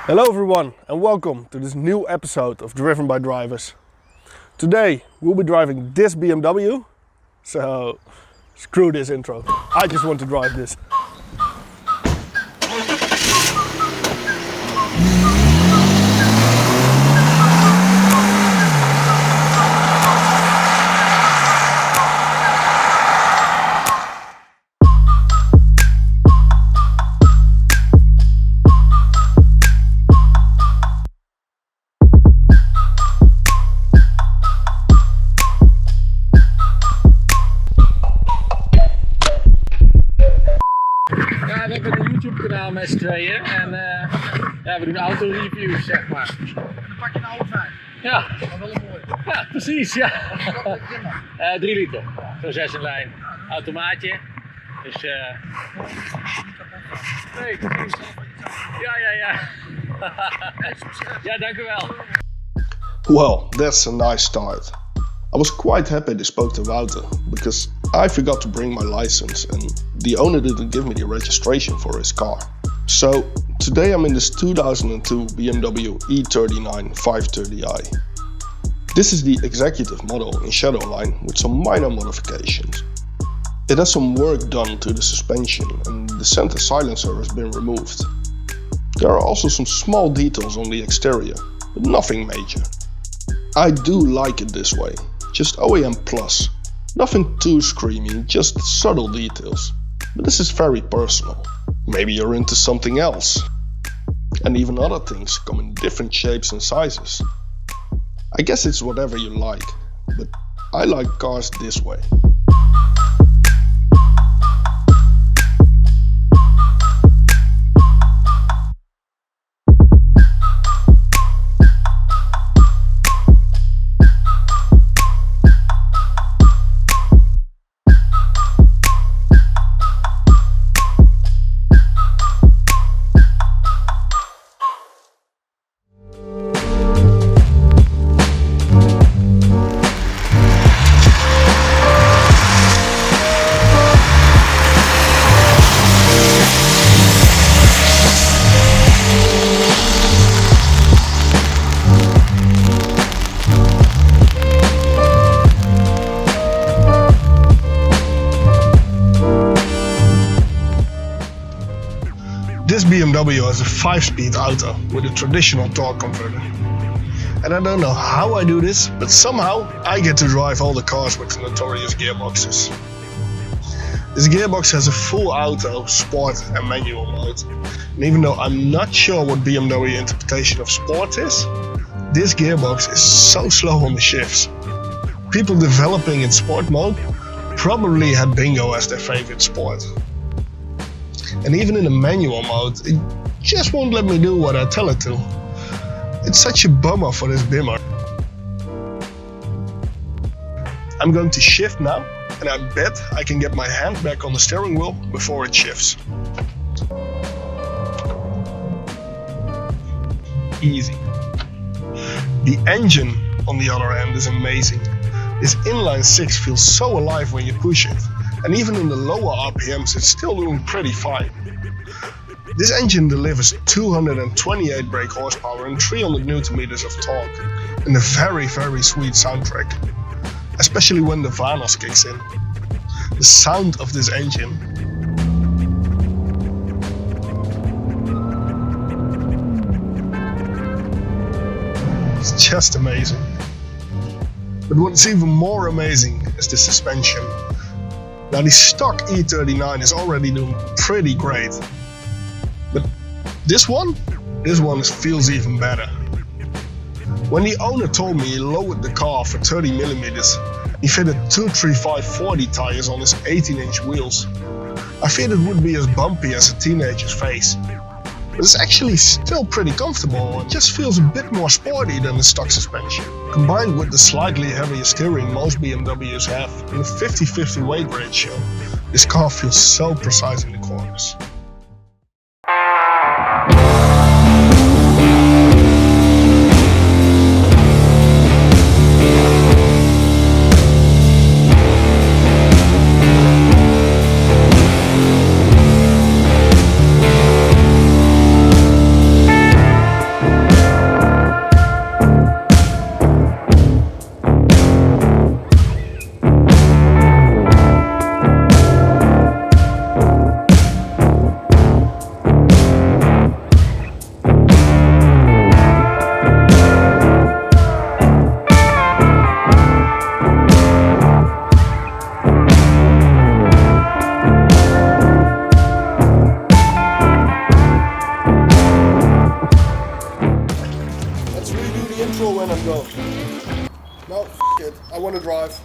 Hello everyone and welcome to this new episode of Driven by Drivers. Today we'll be driving this BMW, so screw this intro. I just want to drive this. Ja, we hebben een YouTube kanaal met z'n tweeën en ja, we doen autoreviews zeg maar. Dan pak je een oude 5. Ja, Maar wel een mooie. ja precies ja. Wat is dit dan? 3 liter, zo'n 6 in lijn. Automaatje. Dus nee, ja. Ja, dank u wel. Well, that's a nice start. I was quite happy they spoke to Wouter, because I forgot to bring my license and the owner didn't give me the registration for his car. So today I'm in this 2002 BMW E39 530i. This is the executive model in Shadowline with some minor modifications. It has some work done to the suspension and the center silencer has been removed. There are also some small details on the exterior, but nothing major. I do like it this way, just OEM plus. Nothing too screamy, just subtle details. But this is very personal. Maybe you're into something else. And even other things come in different shapes and sizes. I guess it's whatever you like, but I like cars this way. This BMW has a 5-speed auto with a traditional torque converter. And I don't know how I do this, but somehow I get to drive all the cars with the notorious gearboxes. This gearbox has a full auto, sport and manual mode. And even though I'm not sure what BMW interpretation of sport is, this gearbox is so slow on the shifts. People developing in sport mode probably had bingo as their favorite sport. And even in the manual mode, it just won't let me do what I tell it to. It's such a bummer for this bimmer. I'm going to shift now, and I bet I can get my hand back on the steering wheel before it shifts. Easy. The engine, on the other hand, is amazing. This inline 6 feels so alive when you push it. And even in the lower RPMs it's still doing pretty fine. This engine delivers 228 brake horsepower and 300 Nm of torque and a very sweet soundtrack, especially when the Vanos kicks in. The sound of this engine is just amazing. But what's even more amazing is the suspension. Now the stock E39 is already doing pretty great, but this one feels even better. When the owner told me he lowered the car for 30mm, he fitted 235/40 tires on his 18-inch wheels. I feared it would be as bumpy as a teenager's face, but it's actually still pretty comfortable and just feels a bit more sporty than the stock suspension. Combined with the slightly heavier steering most BMWs have and a 50-50 weight ratio, this car feels so precise in the corners. drive.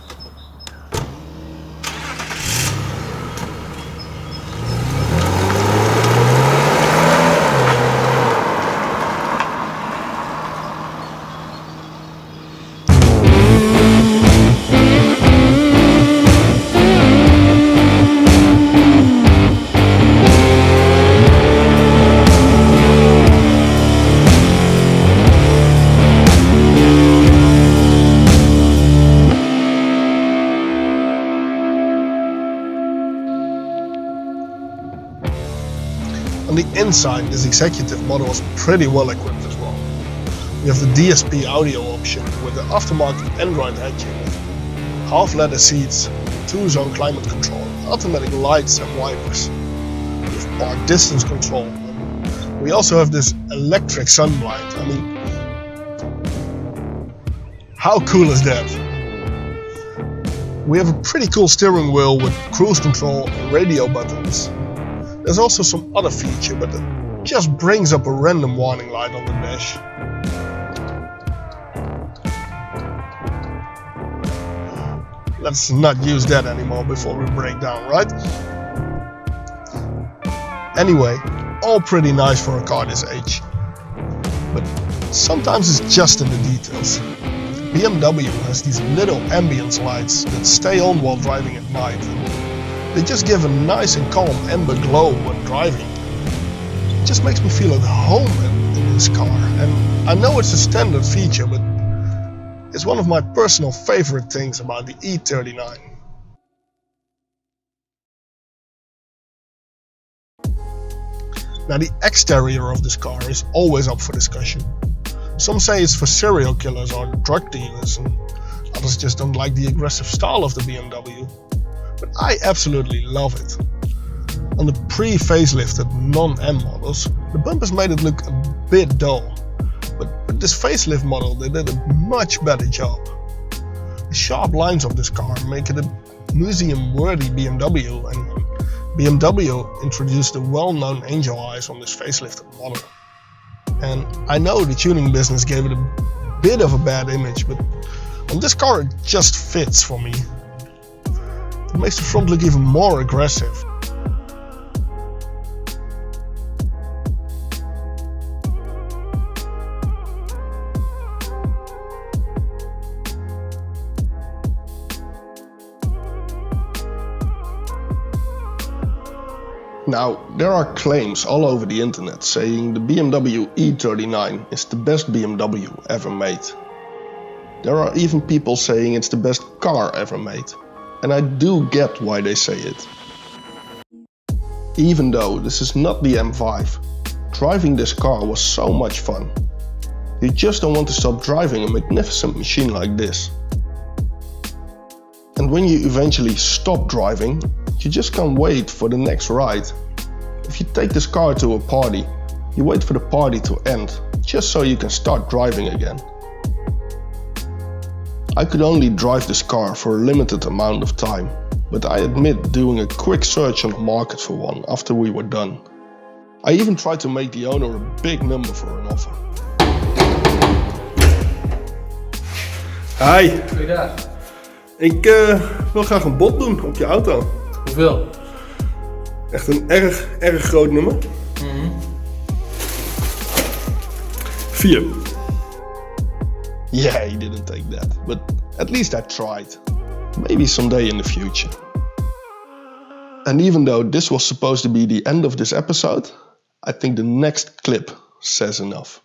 On the inside, this executive model is pretty well equipped as well. We have the DSP audio option with the aftermarket Android head unit, half-leather seats, 2-zone climate control, automatic lights and wipers. We have park distance control. We also have this electric sunblind. I mean, how cool is that? We have a pretty cool steering wheel with cruise control and radio buttons. There's also some other feature, but it just brings up a random warning light on the dash. Let's not use that anymore before we break down, right? Anyway, all pretty nice for a car this age. But sometimes it's just in the details. BMW has these little ambience lights that stay on while driving at night. They just give a nice and calm amber glow when driving. It just makes me feel at home in this car, and I know it's a standard feature, but it's one of my personal favorite things about the E39. Now, the exterior of this car is always up for discussion. Some say it's for serial killers or drug dealers, and others just don't like the aggressive style of the BMW. But I absolutely love it. On the pre-facelifted non-M models, the bumpers made it look a bit dull, but with this facelift model they did a much better job. The sharp lines of this car make it a museum-worthy BMW, and BMW introduced the well-known angel eyes on this facelifted model. And I know the tuning business gave it a bit of a bad image, but on this car it just fits for me. It makes the front look even more aggressive. Now, there are claims all over the internet saying the BMW E39 is the best BMW ever made. There are even people saying it's the best car ever made. And I do get why they say it. Even though this is not the M5, driving this car was so much fun. You just don't want to stop driving a magnificent machine like this. And when you eventually stop driving, you just can't wait for the next ride. If you take this car to a party, you wait for the party to end, just so you can start driving again. I could only drive this car for a limited amount of time, but I admit doing a quick search on the market for one after we were done. I even tried to make the owner a big number for an offer. Hi, Goeiedag. ik wil graag een bod doen op je auto. Hoeveel? Echt een erg groot nummer. 4. Yeah, he didn't take that, but at least I tried. Maybe someday in the future. And even though this was supposed to be the end of this episode, I think the next clip says enough.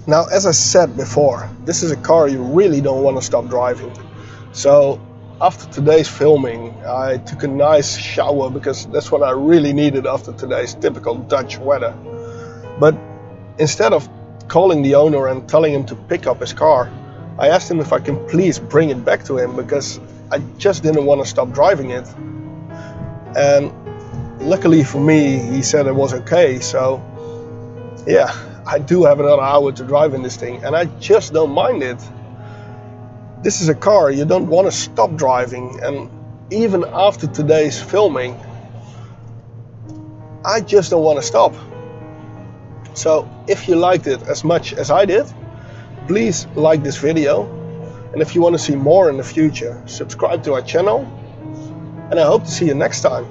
Now, as I said before, this is a car you really don't want to stop driving. So after today's filming, I took a nice shower because that's what I really needed after today's typical Dutch weather. But instead of calling the owner and telling him to pick up his car, I asked him if I can please bring it back to him because I just didn't want to stop driving it. And luckily for me, he said it was okay. So yeah, I do have another hour to drive in this thing and I just don't mind it. This is a car you don't want to stop driving, and even after today's filming, I just don't want to stop. So if you liked it as much as I did, Please like this video, and if you want to see more in the future, subscribe to our channel, and I hope to see you next time.